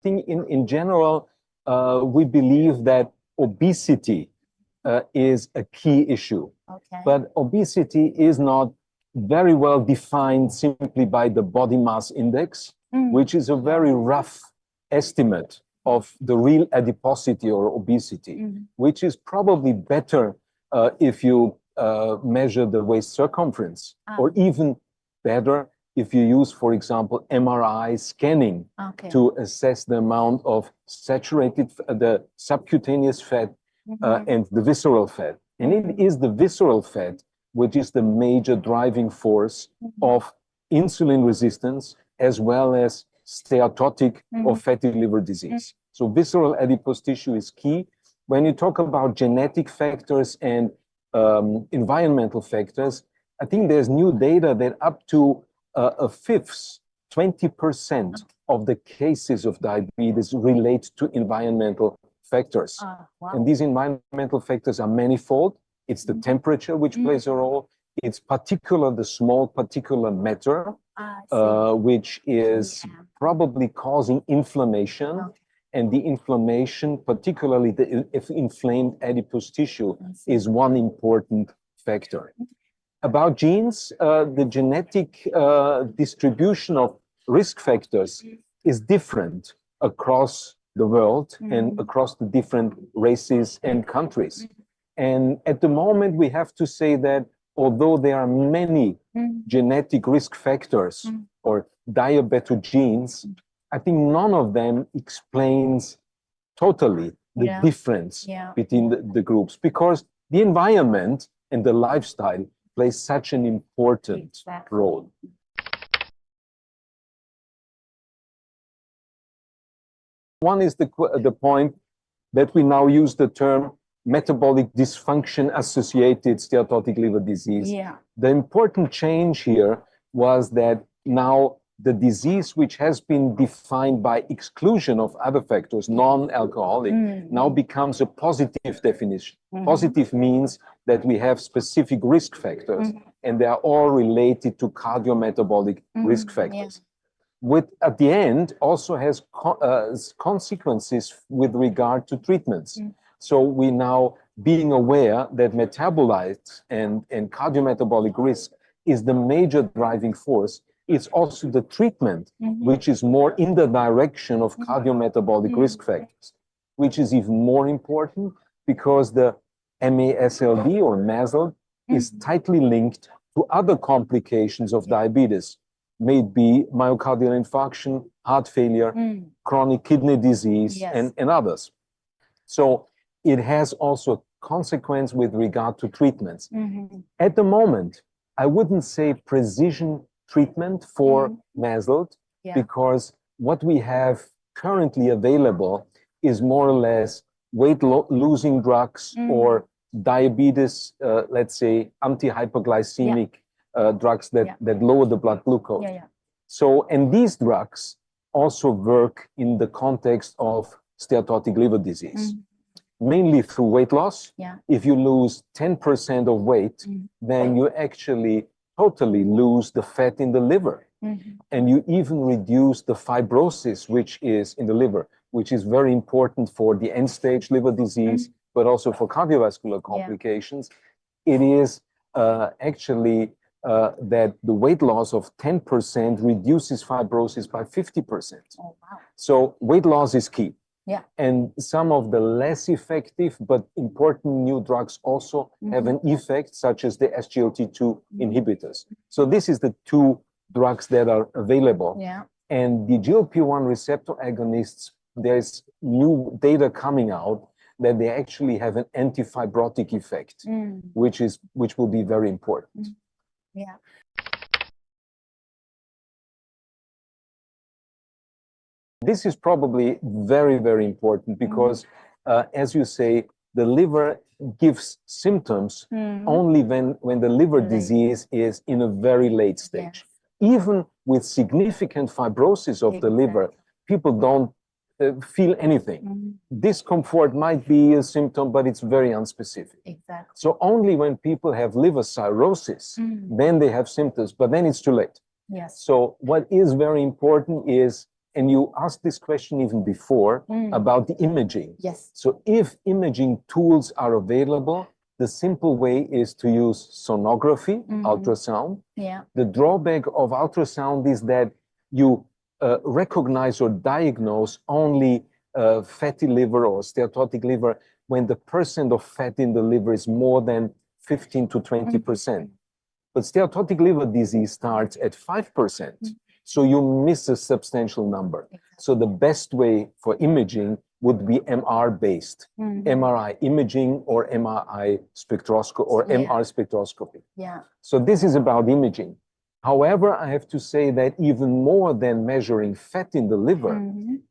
think in general, we believe that obesity is a key issue. Okay. But obesity is not very well defined simply by the body mass index, which is a very rough estimate of the real adiposity or obesity, which is probably better if you measure the waist circumference, or even better if you use, for example, MRI scanning to assess the amount of saturated, the subcutaneous fat and the visceral fat. And it is the visceral fat which is the major driving force of insulin resistance as well as steatotic or fatty liver disease. So visceral adipose tissue is key. When you talk about genetic factors and environmental factors, I think there's new data that up to a fifth, 20% of the cases of diabetes relate to environmental factors. And these environmental factors are manifold. It's the temperature which plays a role. It's the small particulate matter, which is probably causing inflammation. And the inflammation, particularly the inflamed adipose tissue, is one important factor. About genes, the genetic distribution of risk factors is different across the world and across the different races and countries. And at the moment, we have to say that although there are many genetic risk factors or diabetogenes, I think none of them explains totally the difference between the groups, because the environment and the lifestyle plays such an important role. One is the point that we now use the term metabolic dysfunction associated steatotic liver disease. The important change here was that now the disease, which has been defined by exclusion of other factors, non-alcoholic, now becomes a positive definition. Positive means that we have specific risk factors, and they are all related to cardiometabolic risk factors. At the end, also has consequences with regard to treatments. So we now, being aware that metabolites and cardiometabolic risk is the major driving force, it's also the treatment which is more in the direction of cardiometabolic risk factors, which is even more important because the MASLD or MASLD is tightly linked to other complications of diabetes, may it be myocardial infarction, heart failure, chronic kidney disease, and others. So it has also consequence with regard to treatments. At the moment, I wouldn't say precision treatment for MASLD, because what we have currently available is more or less weight-losing drugs or diabetes, let's say, anti-hypoglycemic drugs that lower the blood glucose. So, and these drugs also work in the context of steatotic liver disease, mainly through weight loss. If you lose 10% of weight, then you actually totally lose the fat in the liver. And you even reduce the fibrosis, which is in the liver, which is very important for the end-stage liver disease, but also for cardiovascular complications. It is actually that the weight loss of 10% reduces fibrosis by 50%. So weight loss is key. And some of the less effective but important new drugs also have an effect, such as the SGLT2 inhibitors. So this is the two drugs that are available. And the GLP-1 receptor agonists, there's new data coming out that they actually have an anti-fibrotic effect, which will be very important. This is probably very, very important because, as you say, the liver gives symptoms only when the liver disease is in a very late stage. Even with significant fibrosis of the liver, people don't feel anything. Discomfort might be a symptom, but it's very unspecific. So only when people have liver cirrhosis, then they have symptoms, but then it's too late. So what is very important is And you asked this question even before about the imaging. Yes. So if imaging tools are available, the simple way is to use sonography, ultrasound. Yeah. The drawback of ultrasound is that you recognize or diagnose only fatty liver or steatotic liver when the percent of fat in the liver is more than 15 to 20%. But steatotic liver disease starts at 5%. So you miss a substantial number. Exactly. So the best way for imaging would be MR-based, MRI imaging or MRI spectroscopy or MR spectroscopy. Yeah. So this is about imaging. However, I have to say that even more than measuring fat in the liver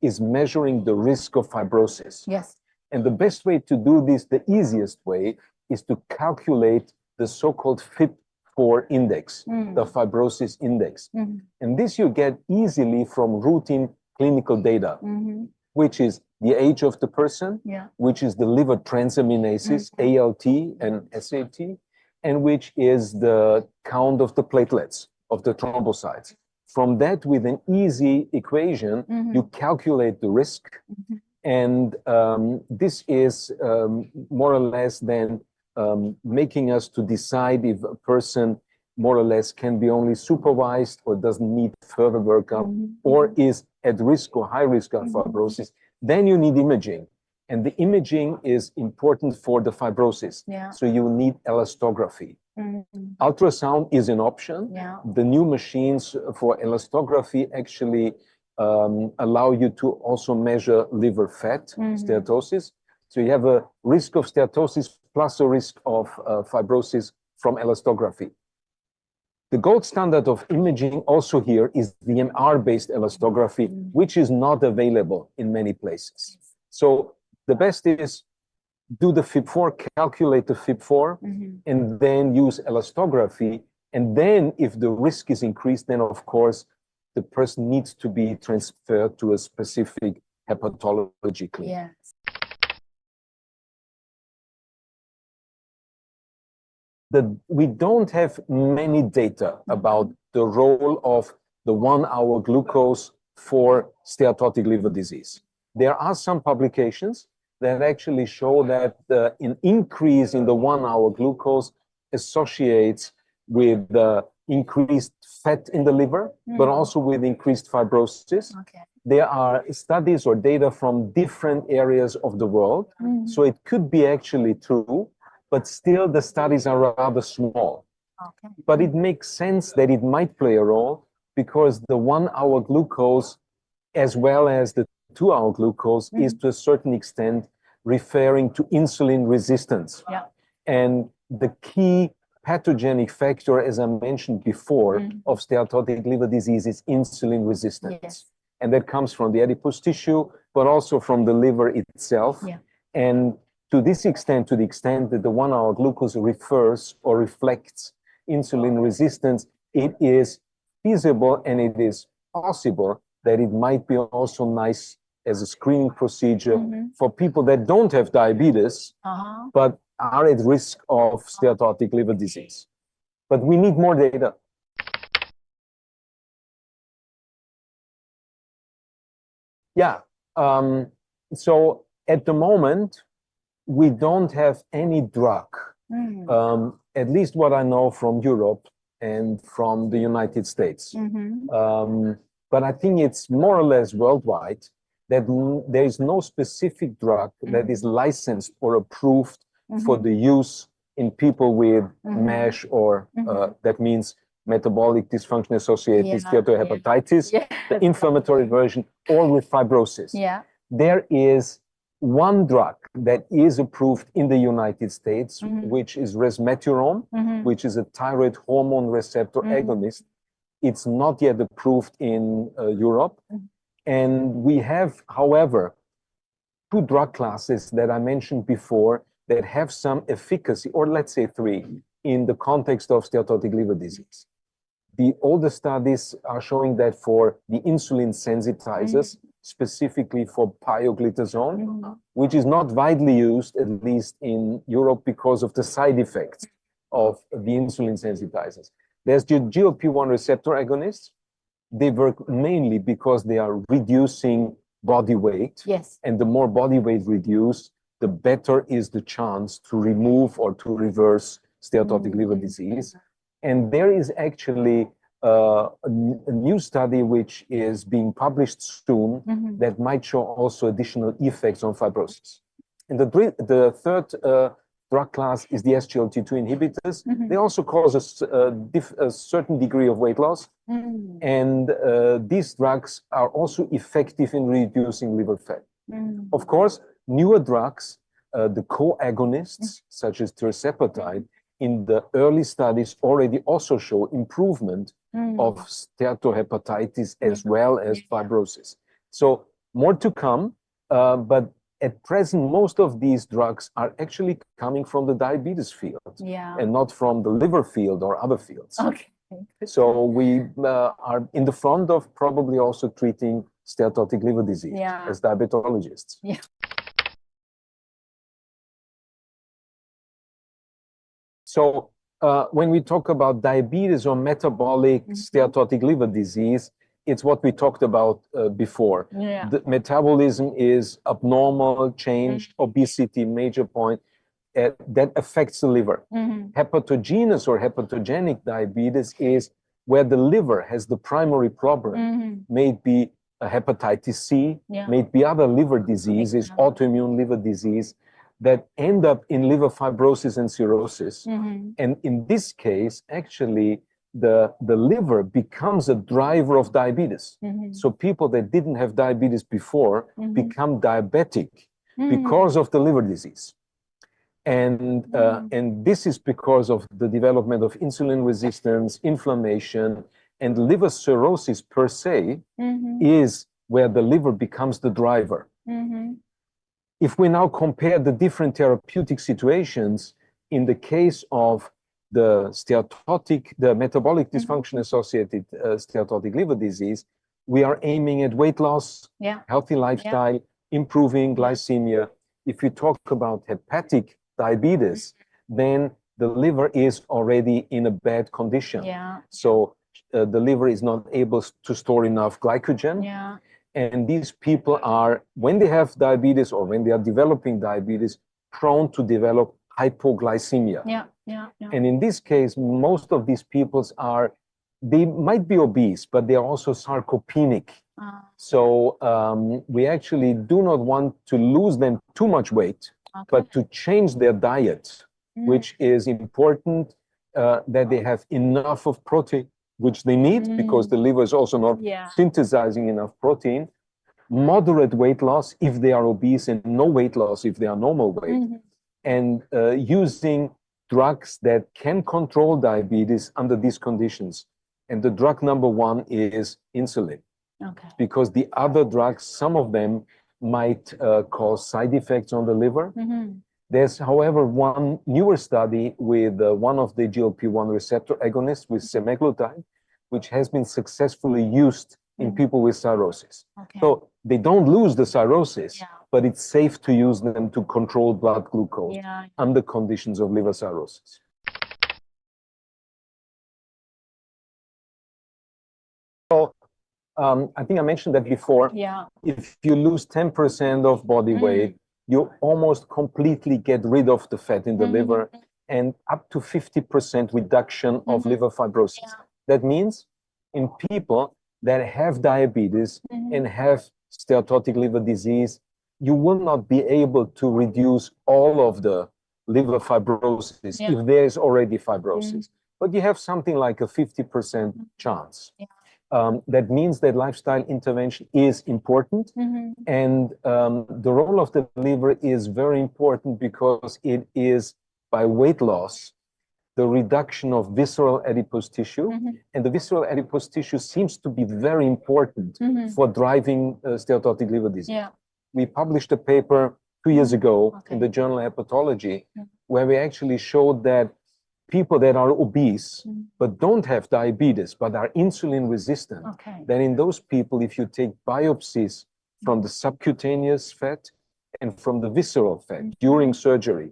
is measuring the risk of fibrosis. Yes. And the best way to do this, the easiest way, is to calculate the so-called FIB-4 index, the fibrosis index. And this you get easily from routine clinical data, which is the age of the person, which is the liver transaminases, ALT and SAT, and which is the count of the platelets, of the thrombocytes. From that, with an easy equation, you calculate the risk. And this is more or less then making us to decide if a person more or less can be only supervised or doesn't need further workup or is at risk or high risk of fibrosis. Then you need imaging. And the imaging is important for the fibrosis. Yeah. So you need elastography. Ultrasound is an option. Yeah. The new machines for elastography actually allow you to also measure liver fat, steatosis. So you have a risk of steatosis plus a risk of fibrosis from elastography. The gold standard of imaging also here is the MR-based elastography, which is not available in many places. So the best is do the FIB-4, calculate the FIB-4, and then use elastography. And then if the risk is increased, then of course, the person needs to be transferred to a specific hepatology clinic. Yes. We don't have many data about the role of the 1 hour glucose for steatotic liver disease. There are some publications that actually show that an increase in the 1 hour glucose associates with increased fat in the liver, but also with increased fibrosis. Okay. There are studies or data from different areas of the world. So it could be actually true, but still the studies are rather small. Okay. But it makes sense that it might play a role because the 1 hour glucose as well as the 2 hour glucose is to a certain extent referring to insulin resistance. Yeah. And the key pathogenic factor, as I mentioned before, of steatotic liver disease is insulin resistance. Yes. And that comes from the adipose tissue, but also from the liver itself. Yeah. And to this extent, to the extent that the 1 hour glucose refers or reflects insulin resistance, it is feasible and it is possible that it might be also nice as a screening procedure for people that don't have diabetes, but are at risk of steatotic liver disease. But we need more data. Yeah, so at the moment, we don't have any drug, at least what I know from Europe and from the United States. But I think it's more or less worldwide that there is no specific drug that is licensed or approved for the use in people with MASH or that means metabolic dysfunction associated steatohepatitis, the inflammatory version, or with fibrosis. Yeah. There is one drug that is approved in the United States, which is resmetirom, which is a thyroid hormone receptor agonist. It's not yet approved in Europe. And we have, however, two drug classes that I mentioned before that have some efficacy, or let's say three, in the context of steatotic liver disease. The older studies are showing that for the insulin sensitizers, specifically for pioglitazone, which is not widely used, at least in Europe, because of the side effects of the insulin sensitizers. There's the GLP-1 receptor agonists, they work mainly because they are reducing body weight. Yes. And the more body weight reduced, the better is the chance to remove or to reverse steatotic liver disease. And there is actually a new study which is being published soon that might show also additional effects on fibrosis. And the third drug class is the SGLT2 inhibitors. They also cause a certain degree of weight loss. And these drugs are also effective in reducing liver fat. Of course, newer drugs, the co-agonists, such as tirzepatide, in the early studies already also show improvement of steatohepatitis as well as fibrosis. So more to come, but at present, most of these drugs are actually coming from the diabetes field and not from the liver field or other fields. Okay. So we are in the front of probably also treating steatotic liver disease as diabetologists. Yeah. So when we talk about diabetes or metabolic steatotic liver disease, it's what we talked about before. The metabolism is abnormal, changed, obesity, major point, that affects the liver. Hepatogenous or hepatogenic diabetes is where the liver has the primary problem, may it be a hepatitis C, may it be other liver diseases, autoimmune liver disease, that end up in liver fibrosis and cirrhosis. And in this case, actually, the liver becomes a driver of diabetes. So people that didn't have diabetes before become diabetic because of the liver disease. And this is because of the development of insulin resistance, inflammation, and liver cirrhosis per se is where the liver becomes the driver. If we now compare the different therapeutic situations, in the case of the metabolic dysfunction-associated steatotic liver disease, we are aiming at weight loss, healthy lifestyle, improving glycemia. If we talk about hepatic diabetes, then the liver is already in a bad condition. So the liver is not able to store enough glycogen. And these people are, when they have diabetes or when they are developing diabetes, prone to develop hypoglycemia. And in this case, most of these people they might be obese, but they are also sarcopenic. So we actually do not want to lose them too much weight, but to change their diet, which is important, that they have enough of protein, which they need because the liver is also not synthesizing enough protein, moderate weight loss if they are obese and no weight loss if they are normal weight, and using drugs that can control diabetes under these conditions. And the drug number one is insulin. Because the other drugs, some of them might cause side effects on the liver. There's, however, one newer study with one of the GLP-1 receptor agonists with semaglutide, which has been successfully used in people with cirrhosis. So they don't lose the cirrhosis, but it's safe to use them to control blood glucose under conditions of liver cirrhosis. So I think I mentioned that before. If you lose 10% of body weight, you almost completely get rid of the fat in the liver, and up to 50% reduction of liver fibrosis. That means in people that have diabetes and have steatotic liver disease, you will not be able to reduce all of the liver fibrosis if there is already fibrosis. But you have something like a 50% chance. That means that lifestyle intervention is important, and the role of the liver is very important because it is, by weight loss, the reduction of visceral adipose tissue, and the visceral adipose tissue seems to be very important for driving steatotic liver disease. We published a paper 2 years ago in the journal Hepatology, where we actually showed that people that are obese but don't have diabetes but are insulin resistant, then in those people, if you take biopsies from the subcutaneous fat and from the visceral fat during surgery,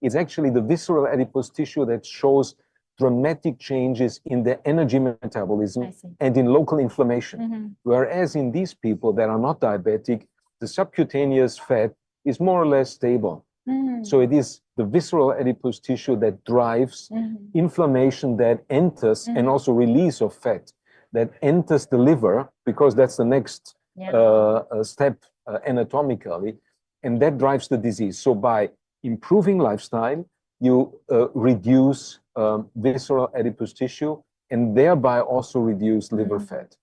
it's actually the visceral adipose tissue that shows dramatic changes in the energy metabolism and in local inflammation. Whereas in these people that are not diabetic, the subcutaneous fat is more or less stable. So it is the visceral adipose tissue that drives inflammation that enters and also release of fat that enters the liver, because that's the next step anatomically, and that drives the disease. So by improving lifestyle, you reduce visceral adipose tissue and thereby also reduce liver fat.